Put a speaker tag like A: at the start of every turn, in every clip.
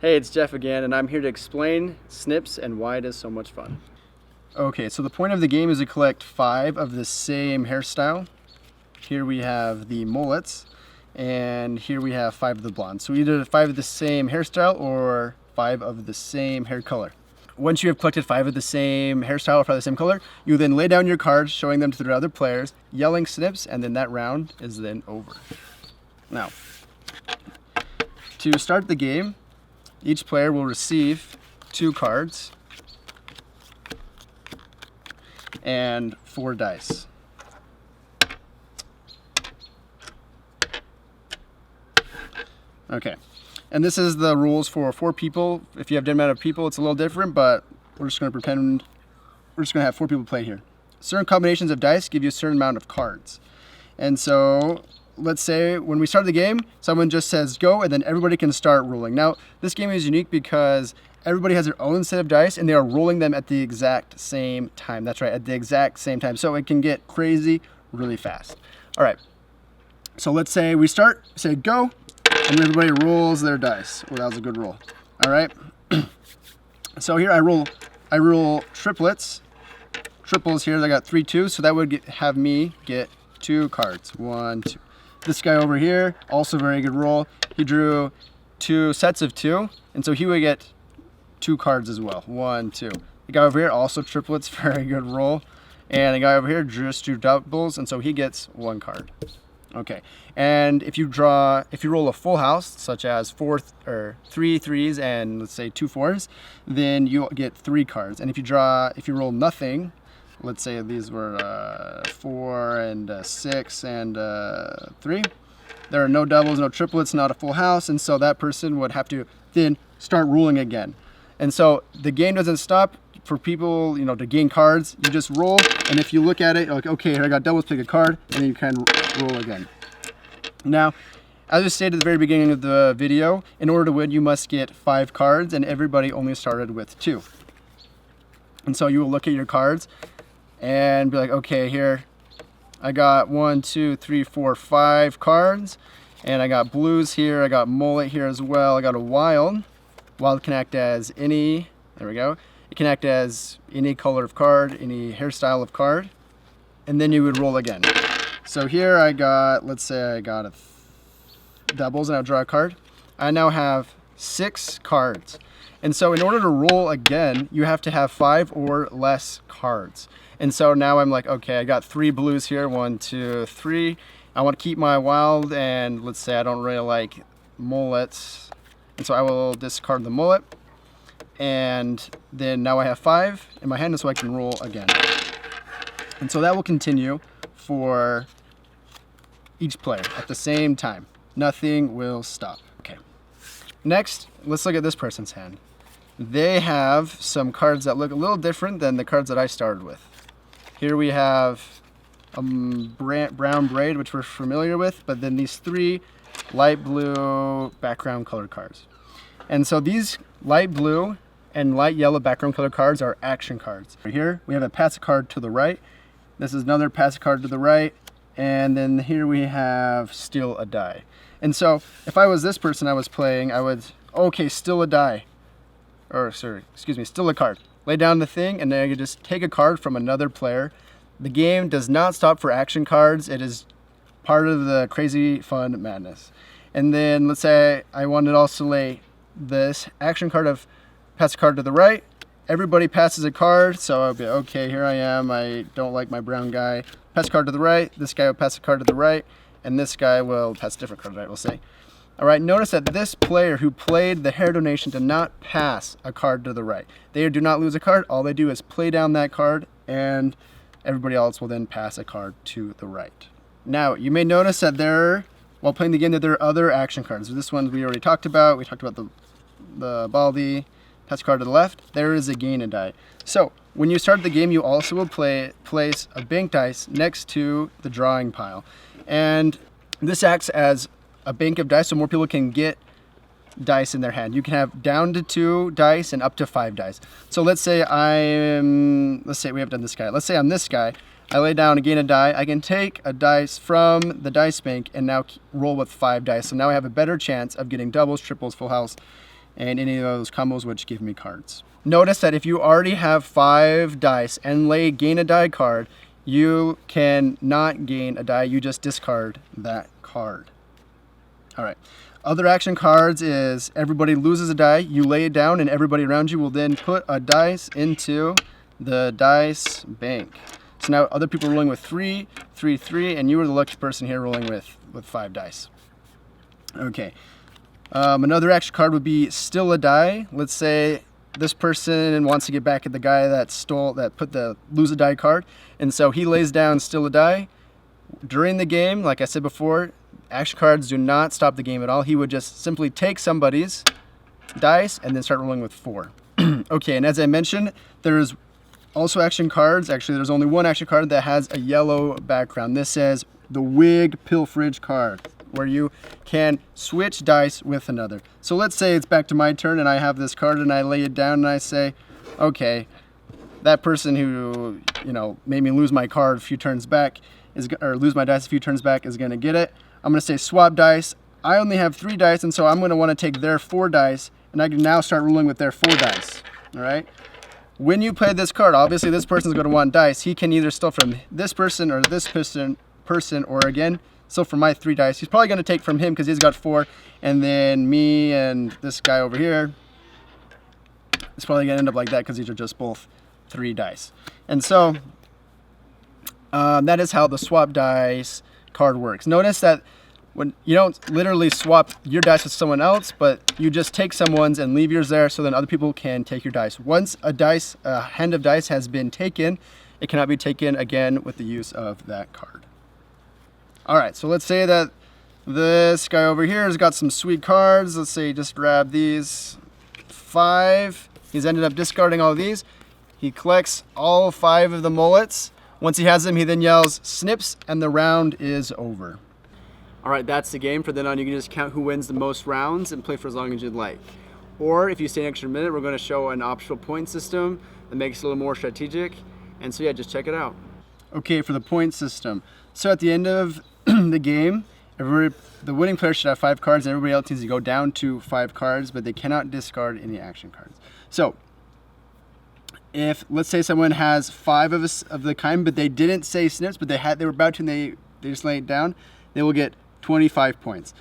A: Hey, it's Jeff again, and I'm here to explain Snipz and why it is so much fun. Okay, so the point of the game is to collect 5 of the same hairstyle. Here we have the mullets, and here we have 5 of the blondes. So either 5 of the same hairstyle or 5 of the same hair color. Once you have collected 5 of the same hairstyle or 5 of the same color, you then lay down your cards, showing them to the other players, yelling Snipz, and then that round is then over. Now, to start the game, each player will receive 2 cards and 4 dice. Okay, and this is the rules for 4 people. If you have a different amount of people, it's a little different, but we're just going to pretend we're just going to have 4 people play here. Certain combinations of dice give you a certain amount of cards. And so let's say when we start the game, someone just says go, and then everybody can start rolling. Now, this game is unique because everybody has their own set of dice, and they are rolling them at the exact same time. That's right, at the exact same time. So it can get crazy really fast. All right, so let's say we start, say go, and everybody rolls their dice. Well, that was a good roll. All right, so here I roll triplets. Triples here, I got 3 2s, so that would have me get 2 cards. 1, 2. This guy over here, also very good roll. He drew 2 sets of 2, and so he would get 2 cards as well. 1, 2. The guy over here, also triplets, very good roll. And the guy over here just drew doubles, and so he gets 1 card. Okay, and if you roll a full house, such as 3 3s and let's say 2 4s, then you get 3 cards. And if you roll nothing, let's say these were 4 and 6 and 3. There are no doubles, no triplets, not a full house, and so that person would have to then start rolling again. And so the game doesn't stop for people, to gain cards. You just roll, and if you look at it, you're like, okay, here I got doubles, pick a card, and then you can roll again. Now, as I stated at the very beginning of the video, in order to win, you must get 5 cards, and everybody only started with 2. And so you will look at your cards and be like, okay, here I got 1, 2, 3, 4, 5 cards, and I got blues here, I got mullet here as well, I got a wild. Wild can act as any, there we go, it can act as any color of card, any hairstyle of card, and then you would roll again. So here I got, let's say I got doubles, and I'll draw a card. I now have 6 cards. And so in order to roll again, you have to have 5 or less cards. And so now I'm like, okay, I got 3 blues here, 1, 2, 3. I want to keep my wild, and let's say I don't really like mullets. And so I will discard the mullet. And then now I have 5 in my hand, so I can roll again. And so that will continue for each player at the same time. Nothing will stop. Okay. Next, let's look at this person's hand. They have some cards that look a little different than the cards that I started with. Here we have a brown braid, which we're familiar with, but then these 3 light blue background color cards. And so these light blue and light yellow background color cards are action cards. Here we have a pass a card to the right. This is another pass a card to the right. And then here we have steal a die. And so if I was this person I was playing, I would, okay, steal a die. Steal a card. Lay down the thing, and then I could just take a card from another player. The game does not stop for action cards. It is part of the crazy fun madness. And then let's say I wanted to also lay this action card of pass a card to the right. Everybody passes a card, so I'll be, okay, here I am. I don't like my brown guy. Pass a card to the right. This guy will pass a card to the right, and this guy will pass a different card to the right, we'll say. All right, notice that this player who played the hair donation did not pass a card to the right. They do not lose a card. All they do is play down that card, and everybody else will then pass a card to the right. Now, you may notice that while playing the game, that there are other action cards. This one we already talked about. We talked about the baldy, pass a card to the left. There is a gain a die. So when you start the game, you also will place a bank dice next to the drawing pile. And this acts as a bank of dice so more people can get dice in their hand. You can have down to 2 dice and up to 5 dice. So let's say let's say we have done this guy. Let's say on this guy, I lay down and gain a die. I can take a dice from the dice bank and now roll with 5 dice. So now I have a better chance of getting doubles, triples, full house, and any of those combos which give me cards. Notice that if you already have 5 dice and gain a die card, you can not gain a die, you just discard that card. All right. Other action cards is everybody loses a die, you lay it down, and everybody around you will then put a dice into the dice bank. So now other people are rolling with 3, 3, 3, and you are the lucky person here rolling with 5 dice. Okay. Another action card would be still a die. Let's say this person wants to get back at the guy that put the lose a die card, and so he lays down still a die. During the game, like I said before, action cards do not stop the game at all. He would just simply take somebody's dice and then start rolling with 4. Okay, and as I mentioned, there's also action cards. Actually, there's only one action card that has a yellow background. This says the Wig Pilferage card, where you can switch dice with another. So let's say it's back to my turn and I have this card and I lay it down and I say, okay, that person who, made me lose my card a few turns back or lose my dice a few turns back is going to get it. I'm going to say swap dice. I only have 3 dice, and so I'm going to want to take their 4 dice, and I can now start rolling with their 4 dice. All right. When you play this card, obviously this person's going to want dice. He can either steal from this person or this person, or again, steal from my 3 dice. He's probably going to take from him because he's got 4, and then me and this guy over here, it's probably going to end up like that because these are just both 3 dice. And so that is how the swap dice card works. Notice that when you don't literally swap your dice with someone else, but you just take someone's and leave yours there so then other people can take your dice. Once a hand of dice has been taken, it cannot be taken again with the use of that card. All right, so let's say that this guy over here has got some sweet cards. Let's say he just grabbed these 5. He's ended up discarding all of these. He collects all 5 of the mullets. Once he has them, he then yells Snipz, and the round is over. All right, that's the game. From then on, you can just count who wins the most rounds and play for as long as you'd like. Or if you stay an extra minute, we're going to show an optional point system that makes it a little more strategic. And so yeah, just check it out. Okay, for the point system. So at the end of the game, the winning player should have 5 cards, and everybody else needs to go down to 5 cards, but they cannot discard any action cards. So if, let's say someone has 5 of the kind, but they didn't say Snipz, but they were about to, and they just lay it down, they will get 25 points.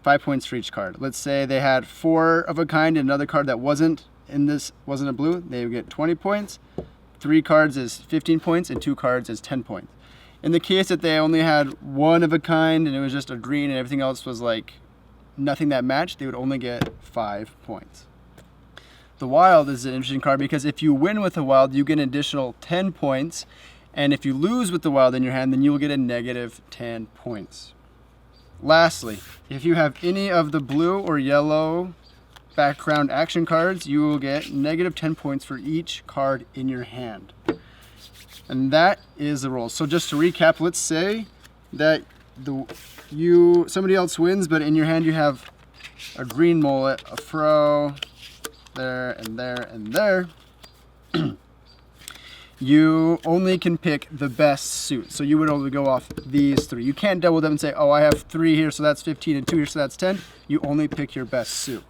A: 5 points for each card. Let's say they had 4 of a kind and another card that wasn't a blue, they would get 20 points. 3 cards is 15 points, and 2 cards is 10 points. In the case that they only had 1 of a kind and it was just a green and everything else was like nothing that matched, they would only get 5 points. The wild is an interesting card because if you win with the wild, you get an additional 10 points. And if you lose with the wild in your hand, then you will get a negative 10 points. Lastly, if you have any of the blue or yellow background action cards, you will get negative 10 points for each card in your hand. And that is the rules. So just to recap, let's say that somebody else wins, but in your hand you have a green mullet, a fro, there and there and there. You only can pick the best suit. So you would only go off these 3. You can't double them and say, oh, I have 3 here, so that's 15, and 2 here, so that's 10. You only pick your best suit.